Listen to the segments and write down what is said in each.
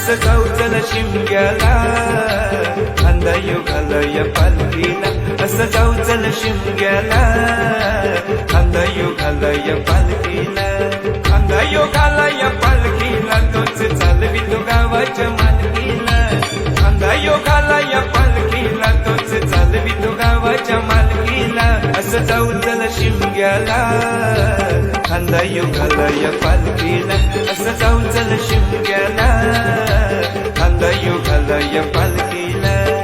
असं जाऊ चल शिमग्याला, खांदा घालय पालखीला. असं जाऊ चल शिमग्याला, खांदा घालय पालखीला. खांदा घालय पालखीला, तोच चालवितो गावाच्या मालकीला. खांदा घालय पालखीला, तोच चालवितो गावाच्या मालकीला. असं जाऊ चल शिमग्याला, खांदा घालय पालखीला. असं जाऊ चल शिमग्याला, खांदा घालय पालखीला.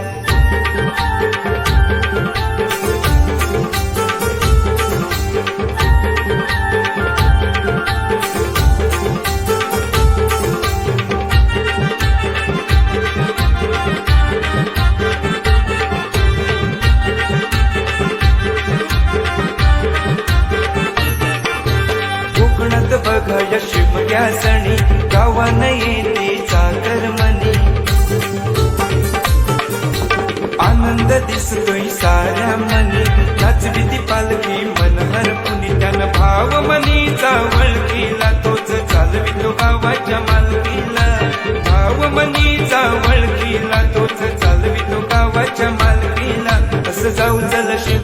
कोकणात बघाया शिमग्या सणी, गावान येते चाकरमनी. आनंद दिसतोय साऱ्या मनी, नाचली ती पालखी मनहर पुनी. त्यानं भाव मनीचा वळखीला, तोच चालवितो गावाच्या मालकीला. भाव मनीचा वळखीला, तोच चालवितो गावाच्या मालकीला. असं जाऊ चल शिम